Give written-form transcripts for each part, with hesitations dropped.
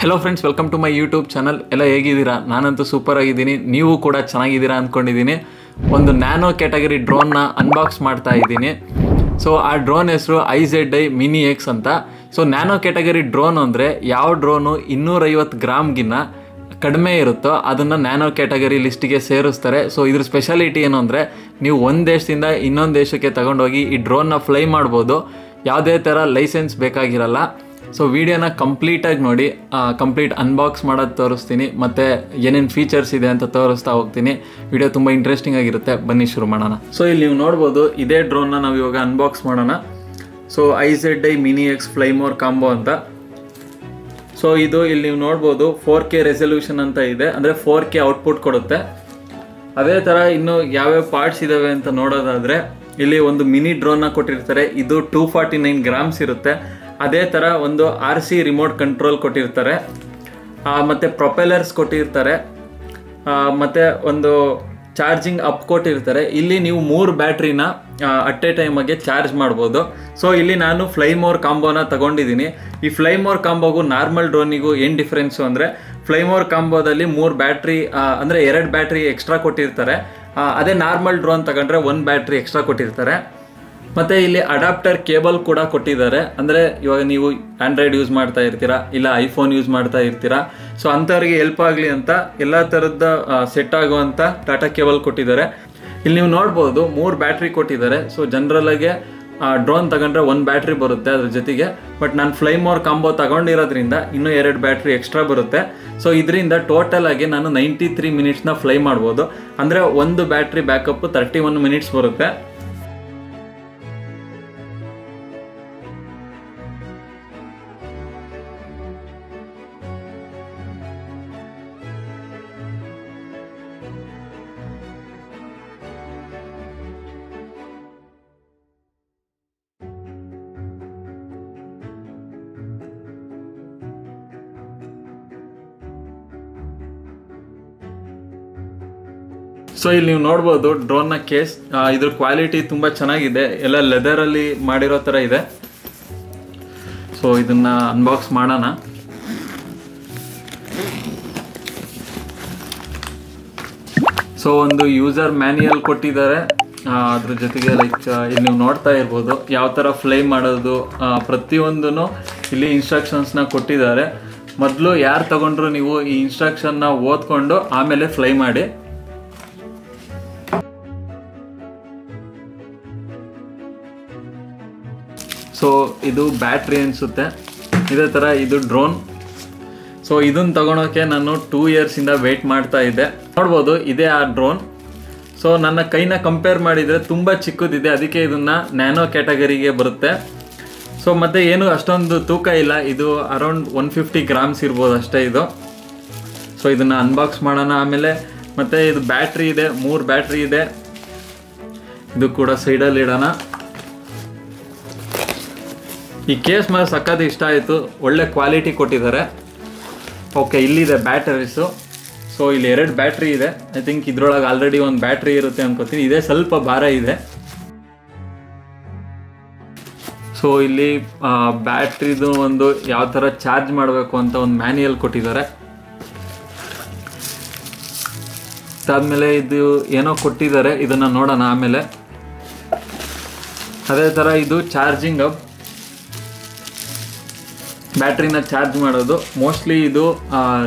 Hello friends, welcome to my YouTube channel. ಎಲ್ಲ ಹೇಗಿದ್ದೀರಾ? ನಾನಂತೂ ಸೂಪರ್ ಆಗಿದ್ದೀನಿ, ನೀವು ಕೂಡ ಚೆನ್ನಾಗಿದ್ದೀರಾ ಅಂದ್ಕೊಂಡಿದ್ದೀನಿ. ಒಂದು ನ್ಯಾನೋ ಕ್ಯಾಟಗರಿ ಡ್ರೋನ್ನ ಅನ್ಬಾಕ್ಸ್ ಮಾಡ್ತಾ ಇದ್ದೀನಿ. ಸೊ ಆ ಡ್ರೋನ್ ಹೆಸರು IZI Mini X ಅಂತ. ಸೊ ನ್ಯಾನೋ ಕ್ಯಾಟಗರಿ ಡ್ರೋನ್ ಅಂದರೆ ಯಾವ ಡ್ರೋನು 250 ಗ್ರಾಮ್ಗಿನ್ನ ಕಡಿಮೆ ಇರುತ್ತೋ ಅದನ್ನು ನ್ಯಾನೋ ಕ್ಯಾಟಗರಿ ಲಿಸ್ಟಿಗೆ ಸೇರಿಸ್ತಾರೆ. ಸೊ ಇದ್ರ ಸ್ಪೆಷಾಲಿಟಿ ಏನು ಅಂದರೆ, ನೀವು ಒಂದು ದೇಶದಿಂದ ಇನ್ನೊಂದು ದೇಶಕ್ಕೆ ತಗೊಂಡೋಗಿ ಈ ಡ್ರೋನ್ನ ಫ್ಲೈ ಮಾಡ್ಬೋದು. ಯಾವುದೇ ಥರ ಲೈಸೆನ್ಸ್ ಬೇಕಾಗಿರಲ್ಲ. ಸೊ ವಿಡಿಯೋನ ಕಂಪ್ಲೀಟಾಗಿ ನೋಡಿ, ಕಂಪ್ಲೀಟ್ ಅನ್ಬಾಕ್ಸ್ ಮಾಡೋದು ತೋರಿಸ್ತೀನಿ, ಮತ್ತು ಏನೇನು ಫೀಚರ್ಸ್ ಇದೆ ಅಂತ ತೋರಿಸ್ತಾ ಹೋಗ್ತೀನಿ. ವಿಡಿಯೋ ತುಂಬ ಇಂಟ್ರೆಸ್ಟಿಂಗ್ ಆಗಿರುತ್ತೆ. ಬನ್ನಿ ಶುರು ಮಾಡೋಣ. ಸೊ ಇಲ್ಲಿ ನೀವು ನೋಡ್ಬೋದು, ಇದೇ ಡ್ರೋನ್ನ ನಾವು ಇವಾಗ ಅನ್ಬಾಕ್ಸ್ ಮಾಡೋಣ. So IZI Mini X Flymore combo ಅಂತ. ಸೊ ಇದು ಇಲ್ಲಿ ನೀವು ನೋಡ್ಬೋದು 4K ರೆಸಲ್ಯೂಷನ್ ಅಂತ ಇದೆ, ಅಂದರೆ 4K ಔಟ್ಪುಟ್ ಕೊಡುತ್ತೆ. ಅದೇ ಥರ ಇನ್ನು ಯಾವ್ಯಾವ ಪಾರ್ಟ್ಸ್ ಇದ್ದಾವೆ ಅಂತ ನೋಡೋದಾದರೆ, ಇಲ್ಲಿ ಒಂದು ಮಿನಿ ಡ್ರೋನ್ನ ಕೊಟ್ಟಿರ್ತಾರೆ. ಇದು 249 ಗ್ರಾಮ್ಸ್ ಇರುತ್ತೆ. ಅದೇ ಥರ ಒಂದು RC ರಿಮೋಟ್ ಕಂಟ್ರೋಲ್ ಕೊಟ್ಟಿರ್ತಾರೆ, ಮತ್ತು ಪ್ರೊಪೆಲರ್ಸ್ ಕೊಟ್ಟಿರ್ತಾರೆ, ಮತ್ತು ಒಂದು ಚಾರ್ಜಿಂಗ್ ಅಪ್ ಕೊಟ್ಟಿರ್ತಾರೆ. ಇಲ್ಲಿ ನೀವು 3 ಬ್ಯಾಟ್ರಿನ ಅಟ್ ಎ ಟೈಮಗೆ ಚಾರ್ಜ್ ಮಾಡ್ಬೋದು. ಸೊ ಇಲ್ಲಿ ನಾನು ಫ್ಲೈಮೋರ್ ಕಾಂಬೋನ ತಗೊಂಡಿದ್ದೀನಿ. ಈ ಫ್ಲೈಮೋರ್ ಕಾಂಬೋಗೂ ನಾರ್ಮಲ್ ಡ್ರೋನಿಗೂ ಏನು ಡಿಫ್ರೆನ್ಸು ಅಂದರೆ, ಫ್ಲೈಮೋರ್ ಕಾಂಬೋದಲ್ಲಿ 3 ಬ್ಯಾಟ್ರಿ ಅಂದರೆ 2 ಬ್ಯಾಟ್ರಿ ಎಕ್ಸ್ಟ್ರಾ ಕೊಟ್ಟಿರ್ತಾರೆ. ಅದೇ ನಾರ್ಮಲ್ ಡ್ರೋನ್ ತಗೊಂಡ್ರೆ 1 ಬ್ಯಾಟ್ರಿ ಎಕ್ಸ್ಟ್ರಾ ಕೊಟ್ಟಿರ್ತಾರೆ. ಮತ್ತು ಇಲ್ಲಿ ಅಡಾಪ್ಟರ್ ಕೇಬಲ್ ಕೂಡ ಕೊಟ್ಟಿದ್ದಾರೆ. ಅಂದರೆ ಇವಾಗ ನೀವು ಆ್ಯಂಡ್ರಾಯ್ಡ್ ಯೂಸ್ ಮಾಡ್ತಾ ಇರ್ತೀರಾ, ಇಲ್ಲ ಐಫೋನ್ ಯೂಸ್ ಮಾಡ್ತಾ ಇರ್ತೀರಾ, ಸೊ ಅಂಥವ್ರಿಗೆ ಹೆಲ್ಪ್ ಆಗಲಿ ಅಂತ ಎಲ್ಲ ಥರದ ಸೆಟ್ ಆಗುವಂಥ ಟಾಟಾ ಕೇಬಲ್ ಕೊಟ್ಟಿದ್ದಾರೆ. ಇಲ್ಲಿ ನೀವು ನೋಡ್ಬೋದು 3 ಬ್ಯಾಟ್ರಿ ಕೊಟ್ಟಿದ್ದಾರೆ. ಸೊ ಜನರಲಾಗೆ ಡ್ರೋನ್ ತಗೊಂಡ್ರೆ 1 ಬ್ಯಾಟ್ರಿ ಬರುತ್ತೆ ಅದ್ರ ಜೊತೆಗೆ. ಬಟ್ ನಾನು ಫ್ಲೈಮೋರ್ ಕಾಂಬೋ ತಗೊಂಡಿರೋದ್ರಿಂದ ಇನ್ನೂ 2 ಬ್ಯಾಟ್ರಿ ಎಕ್ಸ್ಟ್ರಾ ಬರುತ್ತೆ. ಸೊ ಇದರಿಂದ ಟೋಟಲ್ ಆಗಿ ನಾನು 93 ಮಿನಿಟ್ಸ್ನ ಫ್ಲೈ ಮಾಡ್ಬೋದು. ಅಂದರೆ ಒಂದು ಬ್ಯಾಟ್ರಿ ಬ್ಯಾಕಪ್ 31 ಮಿನಿಟ್ಸ್ ಬರುತ್ತೆ. ಸೊ ಇಲ್ಲಿ ನೀವು ನೋಡ್ಬೋದು ಡ್ರೋನ್ನ ಕೇಸ್, ಇದ್ರ ಕ್ವಾಲಿಟಿ ತುಂಬ ಚೆನ್ನಾಗಿದೆ, ಎಲ್ಲ ಲೆದರಲ್ಲಿ ಮಾಡಿರೋ ಥರ ಇದೆ. ಸೊ ಇದನ್ನು ಅನ್ಬಾಕ್ಸ್ ಮಾಡೋಣ. ಸೊ ಒಂದು ಯೂಸರ್ ಮ್ಯಾನ್ಯಲ್ ಕೊಟ್ಟಿದ್ದಾರೆ. ಅದ್ರ ಜೊತೆಗೆ ಇಲ್ಲಿ ನೀವು ನೋಡ್ತಾ ಇರ್ಬೋದು ಯಾವ ಥರ ಫ್ಲೈ ಮಾಡೋದು, ಪ್ರತಿಯೊಂದೂ ಇಲ್ಲಿ ಇನ್ಸ್ಟ್ರಕ್ಷನ್ಸ್ನ ಕೊಟ್ಟಿದ್ದಾರೆ. ಮೊದಲು ಯಾರು ತಗೊಂಡ್ರು ನೀವು ಈ ಇನ್ಸ್ಟ್ರಕ್ಷನ್ನ ಓದ್ಕೊಂಡು ಆಮೇಲೆ ಫ್ಲೈ ಮಾಡಿ. ಸೊ ಇದು ಬ್ಯಾಟ್ರಿ ಅನಿಸುತ್ತೆ. ಇದೇ ಥರ ಇದು ಡ್ರೋನ್. ಸೊ ಇದನ್ನು ತಗೊಳೋಕ್ಕೆ ನಾನು 2 ಇಯರ್ಸಿಂದ ವೆಯ್ಟ್ ಮಾಡ್ತಾ ಇದ್ದೆ. ನೋಡ್ಬೋದು ಇದೇ ಆ ಡ್ರೋನ್. ಸೊ ನನ್ನ ಕೈನ ಕಂಪೇರ್ ಮಾಡಿದರೆ ತುಂಬ ಚಿಕ್ಕದಿದೆ, ಅದಕ್ಕೆ ಇದನ್ನು ನ್ಯಾನೋ ಕ್ಯಾಟಗರಿಗೆ ಬರುತ್ತೆ. ಸೊ ಮತ್ತು ಏನು ಅಷ್ಟೊಂದು ತೂಕ ಇಲ್ಲ, ಇದು ಅರೌಂಡ್ 150 ಗ್ರಾಮ್ಸ್ ಇರ್ಬೋದು ಅಷ್ಟೇ ಇದು. ಸೊ ಇದನ್ನು ಅನ್ಬಾಕ್ಸ್ ಮಾಡೋಣ ಆಮೇಲೆ. ಮತ್ತು ಇದು ಬ್ಯಾಟ್ರಿ ಇದೆ, 3 ಬ್ಯಾಟ್ರಿ ಇದೆ. ಇದು ಕೂಡ ಸೈಡಲ್ಲಿ ಇಡೋಣ. ಈ ಕೇಸ್ ಮೇಲೆ ಸಕ್ಕತ್ ಇಷ್ಟ ಆಯಿತು, ಒಳ್ಳೆ ಕ್ವಾಲಿಟಿ ಕೊಟ್ಟಿದ್ದಾರೆ. ಓಕೆ, ಇಲ್ಲಿದೆ ಬ್ಯಾಟರೀಸು. ಸೊ ಇಲ್ಲಿ 2 ಬ್ಯಾಟ್ರಿ ಇದೆ. ಐ ಥಿಂಕ್ ಇದ್ರೊಳಗೆ ಆಲ್ರೆಡಿ ಒಂದು ಬ್ಯಾಟ್ರಿ ಇರುತ್ತೆ ಅನ್ಕೋತೀನಿ. ಇದೇ ಸ್ವಲ್ಪ ಭಾರ ಇದೆ. ಸೊ ಇಲ್ಲಿ ಬ್ಯಾಟ್ರಿದು ಒಂದು ಯಾವ ಥರ ಚಾರ್ಜ್ ಮಾಡಬೇಕು ಅಂತ ಒಂದು ಮ್ಯಾನ್ಯಲ್ ಕೊಟ್ಟಿದ್ದಾರೆ. ಅದಾದಮೇಲೆ ಇದು ಏನೋ ಕೊಟ್ಟಿದ್ದಾರೆ, ಇದನ್ನು ನೋಡೋಣ ಆಮೇಲೆ. ಅದೇ ಥರ ಇದು ಚಾರ್ಜಿಂಗ್ ಅಪ್, ಬ್ಯಾಟ್ರಿನ ಚಾರ್ಜ್ ಮಾಡೋದು. ಮೋಸ್ಟ್ಲಿ ಇದು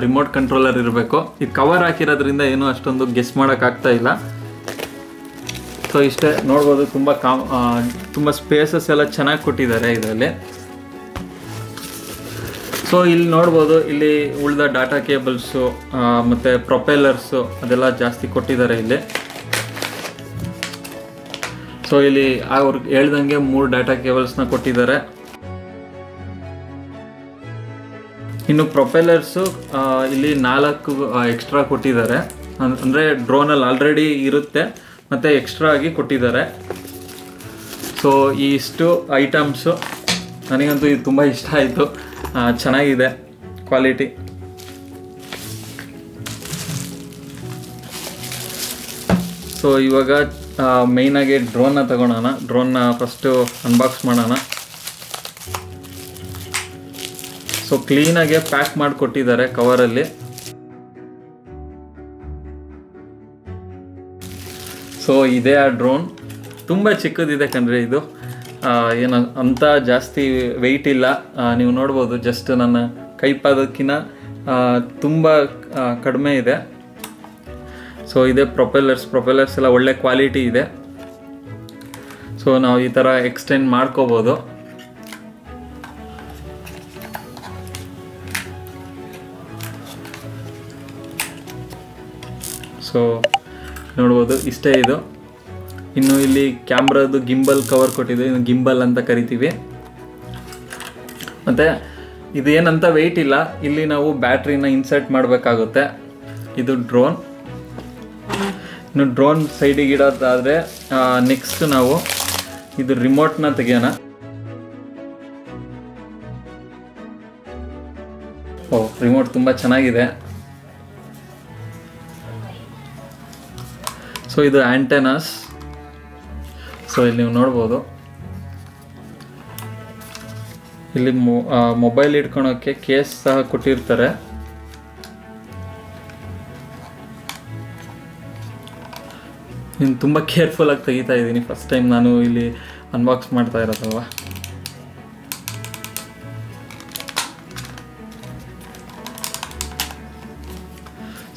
ರಿಮೋಟ್ ಕಂಟ್ರೋಲರ್ ಇರಬೇಕು. ಇದು ಕವರ್ ಹಾಕಿರೋದ್ರಿಂದ ಏನೂ ಅಷ್ಟೊಂದು ಗೆಸ್ ಮಾಡೋಕ್ಕಾಗ್ತಾ ಇಲ್ಲ. ಸೊ ಇಷ್ಟೇ ನೋಡ್ಬೋದು, ತುಂಬ ಸ್ಪೇಸಸ್ ಎಲ್ಲ ಚೆನ್ನಾಗಿ ಕೊಟ್ಟಿದ್ದಾರೆ ಇದರಲ್ಲಿ. ಸೊ ಇಲ್ಲಿ ನೋಡ್ಬೋದು, ಇಲ್ಲಿ ಉಳಿದ ಡಾಟಾ ಕೇಬಲ್ಸು ಮತ್ತು ಪ್ರೊಪೆಲರ್ಸು ಅದೆಲ್ಲ ಜಾಸ್ತಿ ಕೊಟ್ಟಿದ್ದಾರೆ ಇಲ್ಲಿ. ಸೊ ಇಲ್ಲಿ ಅವ್ರು ಹೇಳ್ದಂಗೆ 3 ಡಾಟಾ ಕೇಬಲ್ಸ್ನ ಕೊಟ್ಟಿದ್ದಾರೆ. ಇನ್ನು ಪ್ರೊಪೆಲರ್ಸು ಇಲ್ಲಿ 4 ಎಕ್ಸ್ಟ್ರಾ ಕೊಟ್ಟಿದ್ದಾರೆ. ಅಂದರೆ ಡ್ರೋನಲ್ಲಿ ಆಲ್ರೆಡಿ ಇರುತ್ತೆ, ಮತ್ತು ಎಕ್ಸ್ಟ್ರಾ ಆಗಿ ಕೊಟ್ಟಿದ್ದಾರೆ. ಸೊ ಇಷ್ಟು ಐಟಮ್ಸು ನನಗಂತೂ ಇದು ತುಂಬ ಇಷ್ಟ ಆಯಿತು, ಚೆನ್ನಾಗಿದೆ ಕ್ವಾಲಿಟಿ. ಸೊ ಇವಾಗ ಮೇಯ್ನಾಗಿ ಡ್ರೋನ್ನ ತಗೊಳ್ಳೋಣ. ಡ್ರೋನ್ನ ಫಸ್ಟು ಅನ್ಬಾಕ್ಸ್ ಮಾಡೋಣ. ಸೊ ಸೊ ಕ್ಲೀನಾಗೆ ಪ್ಯಾಕ್ ಮಾಡಿ ಕೊಟ್ಟಿದ್ದಾರೆ ಕವರಲ್ಲಿ. ಸೊ ಇದೇ ಆ ಡ್ರೋನ್. ತುಂಬ ಚಿಕ್ಕದಿದೆ ಕಣ್ರಿ ಇದು, ಏನು ಅಂತ ಜಾಸ್ತಿ ವೆಯ್ಟ್ ಇಲ್ಲ. ನೀವು ನೋಡ್ಬೋದು ಜಸ್ಟ್ ನನ್ನ ಕೈಪಾದಕ್ಕಿಂತ ತುಂಬ ಕಡಿಮೆ ಇದೆ. ಸೊ ಇದೇ ಪ್ರೊಪೆಲ್ಲರ್ಸ್ ಎಲ್ಲ ಒಳ್ಳೆ ಕ್ವಾಲಿಟಿ ಇದೆ. ಸೊ ನಾವು ಈ ಥರ ಎಕ್ಸ್ಟೆಂಡ್ ಮಾಡ್ಕೋಬೋದು. ಸೊ ನೋಡ್ಬೋದು ಇಷ್ಟೇ ಇದು. ಇನ್ನು ಇಲ್ಲಿ ಕ್ಯಾಮ್ರಾದು ಗಿಂಬಲ್ ಕವರ್ ಕೊಟ್ಟಿದೆ, ಇದು ಗಿಂಬಲ್ ಅಂತ ಕರಿತೀವಿ. ಮತ್ತು ಇದು ಏನಂತ ವೆಯ್ಟ್ ಇಲ್ಲ. ಇಲ್ಲಿ ನಾವು ಬ್ಯಾಟ್ರಿನ ಇನ್ಸರ್ಟ್ ಮಾಡಬೇಕಾಗುತ್ತೆ. ಇದು ಡ್ರೋನ್. ಇನ್ನು ಡ್ರೋನ್ ಸೈಡಿಗೆ ಇಡೋದಾದರೆ ನೆಕ್ಸ್ಟ್ ನಾವು ಇದು ರಿಮೋಟ್ನ ತೆಗಿಯೋಣ. ರಿಮೋಟ್ ತುಂಬ ಚೆನ್ನಾಗಿದೆ. ಸೊ ಇದು ಆಂಟೆನಾಸ್. ಸೊ ಇಲ್ಲಿ ನೀವು ನೋಡ್ಬೋದು, ಇಲ್ಲಿ ಮೊಬೈಲ್ ಇಟ್ಕೊಳೋಕ್ಕೆ ಕೇಸ್ ಸಹ ಕೊಟ್ಟಿರ್ತಾರೆ. ಇನ್ನು ತುಂಬ ಕೇರ್ಫುಲ್ಲಾಗಿ ತೆಗಿತಾ ಇದ್ದೀನಿ. ಫಸ್ಟ್ ಟೈಮ್ ನಾನು ಇಲ್ಲಿ ಅನ್ಬಾಕ್ಸ್ ಮಾಡ್ತಾ ಇರೋದಲ್ವ.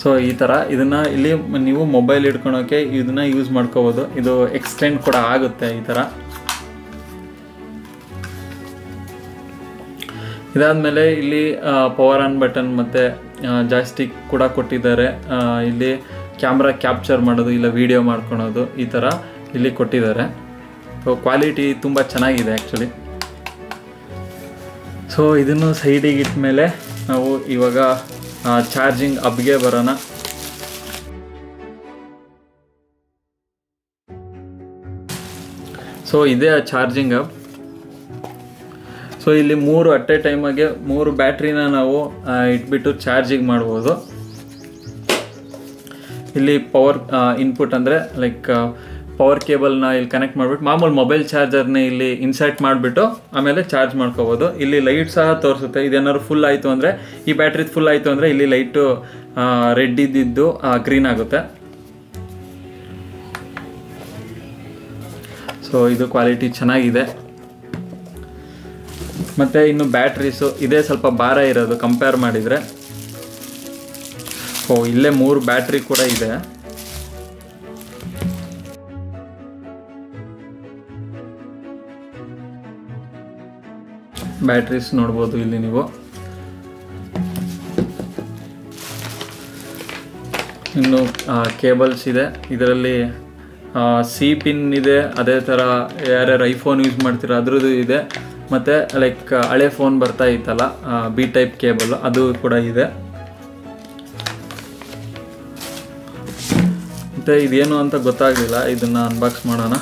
ಸೊ ಈ ಥರ ಇದನ್ನು ಇಲ್ಲಿ ನೀವು ಮೊಬೈಲ್ ಇಟ್ಕೊಳೋಕ್ಕೆ ಇದನ್ನು ಯೂಸ್ ಮಾಡ್ಕೋಬೋದು. ಇದು ಎಕ್ಸ್ಟೆಂಡ್ ಕೂಡ ಆಗುತ್ತೆ ಈ ಥರ. ಇದಾದಮೇಲೆ ಇಲ್ಲಿ ಪವರ್ ಆನ್ ಬಟನ್ ಮತ್ತು ಜಾಯ್ಸ್ಟಿಕ್ ಕೂಡ ಕೊಟ್ಟಿದ್ದಾರೆ. ಇಲ್ಲಿ ಕ್ಯಾಮ್ರಾ ಕ್ಯಾಪ್ಚರ್ ಮಾಡೋದು ಇಲ್ಲ ವಿಡಿಯೋ ಮಾಡ್ಕೊಳೋದು ಈ ಥರ ಇಲ್ಲಿ ಕೊಟ್ಟಿದ್ದಾರೆ. ಸೊ ಕ್ವಾಲಿಟಿ ತುಂಬ ಚೆನ್ನಾಗಿದೆ ಆ್ಯಕ್ಚುಲಿ. ಸೊ ಇದನ್ನು ಸೈಡಿಗೆ ಇಟ್ಟ ಮೇಲೆ ನಾವು ಇವಾಗ ಚಾರ್ಜಿಂಗ್ ಹಬ್ಗೆ ಬರೋಣ. ಸೊ ಇದೇ ಚಾರ್ಜಿಂಗ್ ಹಬ್. ಸೊ ಇಲ್ಲಿ 3 ಅಟ್ ಎ ಟೈಮಾಗೆ 3 ಬ್ಯಾಟ್ರಿನ ನಾವು ಇಟ್ಬಿಟ್ಟು ಚಾರ್ಜಿಂಗ್ ಮಾಡ್ಬೋದು. ಇಲ್ಲಿ ಪವರ್ ಇನ್ಪುಟ್ ಅಂದರೆ ಲೈಕ್ ಪವರ್ ಕೇಬಲ್ನ ಇಲ್ಲಿ ಕನೆಕ್ಟ್ ಮಾಡಿಬಿಟ್ಟು ಮಾಮೂಲು ಮೊಬೈಲ್ ಚಾರ್ಜರ್ನ ಇಲ್ಲಿ ಇನ್ಸರ್ಟ್ ಮಾಡಿಬಿಟ್ಟು ಆಮೇಲೆ ಚಾರ್ಜ್ ಮಾಡ್ಕೋಬೋದು. ಇಲ್ಲಿ ಲೈಟ್ ಸಹ ತೋರಿಸುತ್ತೆ. ಇದೇನಾದ್ರು ಫುಲ್ ಆಯಿತು ಅಂದರೆ, ಈ ಬ್ಯಾಟ್ರಿದು ಫುಲ್ ಆಯಿತು ಅಂದರೆ ಇಲ್ಲಿ ಲೈಟು ರೆಡ್ ಇದ್ದಿದ್ದು ಗ್ರೀನ್ ಆಗುತ್ತೆ. ಸೊ ಇದು ಕ್ವಾಲಿಟಿ ಚೆನ್ನಾಗಿದೆ. ಮತ್ತು ಇನ್ನು ಬ್ಯಾಟ್ರೀಸು ಇದೇ ಸ್ವಲ್ಪ ಭಾರ ಇರೋದು ಕಂಪೇರ್ ಮಾಡಿದರೆ. ಇಲ್ಲೇ 3 ಬ್ಯಾಟ್ರಿ ಕೂಡ ಇದೆ. ಬ್ಯಾಟ್ರೀಸ್ ನೋಡ್ಬೋದು ಇಲ್ಲಿ ನೀವು. ಇನ್ನು ಕೇಬಲ್ಸ್ ಇದೆ. ಇದರಲ್ಲಿ ಸಿ ಪಿನ್ ಇದೆ. ಅದೇ ಥರ ಯಾರ್ಯಾರು ಐಫೋನ್ ಯೂಸ್ ಮಾಡ್ತೀರೋ ಅದ್ರದ್ದು ಇದೆ. ಮತ್ತು ಲೈಕ್ ಹಳೆ ಫೋನ್ ಬರ್ತಾ ಇತ್ತಲ್ಲ ಬಿ ಟೈಪ್ ಕೇಬಲ್, ಅದು ಕೂಡ ಇದೆ. ಮತ್ತು ಇದೇನು ಅಂತ ಗೊತ್ತಾಗಲಿಲ್ಲ, ಇದನ್ನು ಅನ್ಬಾಕ್ಸ್ ಮಾಡೋಣ.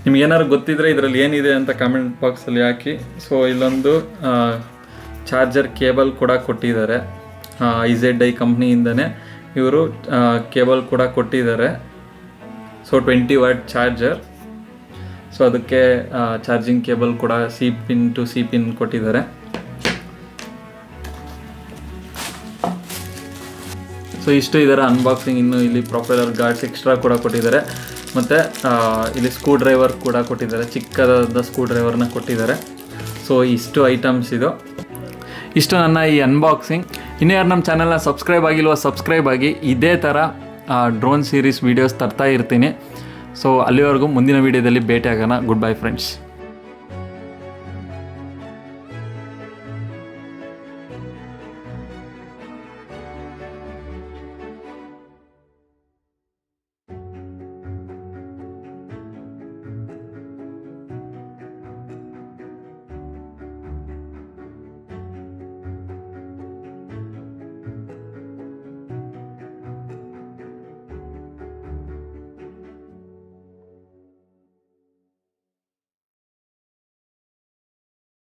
ನಿಮ್ಗೇನಾದ್ರು ಗೊತ್ತಿದ್ರೆ ಇದರಲ್ಲಿ ಏನಿದೆ ಅಂತ ಕಾಮೆಂಟ್ ಬಾಕ್ಸಲ್ಲಿ ಹಾಕಿ. ಸೊ ಇಲ್ಲೊಂದು ಚಾರ್ಜರ್ ಕೇಬಲ್ ಕೂಡ ಕೊಟ್ಟಿದ್ದಾರೆ. IZI ಕಂಪ್ನಿಯಿಂದನೇ ಇವರು ಕೇಬಲ್ ಕೂಡ ಕೊಟ್ಟಿದ್ದಾರೆ. So 20 watt charger. ಸೊ ಅದಕ್ಕೆ ಚಾರ್ಜಿಂಗ್ ಕೇಬಲ್ ಕೂಡ C pin to C pin ಕೊಟ್ಟಿದ್ದಾರೆ. ಸೊ ಇಷ್ಟು ಇದರ ಅನ್ಬಾಕ್ಸಿಂಗ್. ಇನ್ನು ಇಲ್ಲಿ ಪ್ರೊಪೆಲ್ಲರ್ ಗಾರ್ಡ್ಸ್ ಎಕ್ಸ್ಟ್ರಾ ಕೂಡ ಕೊಟ್ಟಿದ್ದಾರೆ. ಮತ್ತು ಇಲ್ಲಿ ಸ್ಕ್ರೂ ಡ್ರೈವರ್ ಕೂಡ ಕೊಟ್ಟಿದ್ದಾರೆ, ಚಿಕ್ಕದಾದ ಸ್ಕ್ರೂ ಡ್ರೈವರ್ನ ಕೊಟ್ಟಿದ್ದಾರೆ. ಸೊ ಇಷ್ಟು ಐಟಮ್ಸ್ ಇದು. ಇಷ್ಟು ನನ್ನ ಈ ಅನ್ಬಾಕ್ಸಿಂಗ್. ಇನ್ನೂ ಯಾರು ನಮ್ಮ ಚಾನಲ್ನ ಸಬ್ಸ್ಕ್ರೈಬ್ ಆಗಿಲ್ವೋ ಸಬ್ಸ್ಕ್ರೈಬ್ ಆಗಿ. ಇದೇ ಥರ ಡ್ರೋನ್ ಸೀರೀಸ್ ವೀಡಿಯೋಸ್ ತರ್ತಾ ಇರ್ತೀನಿ. ಸೊ ಅಲ್ಲಿವರೆಗೂ ಮುಂದಿನ ವೀಡಿಯೋದಲ್ಲಿ ಭೇಟಿ ಆಗೋಣ. Good bye friends.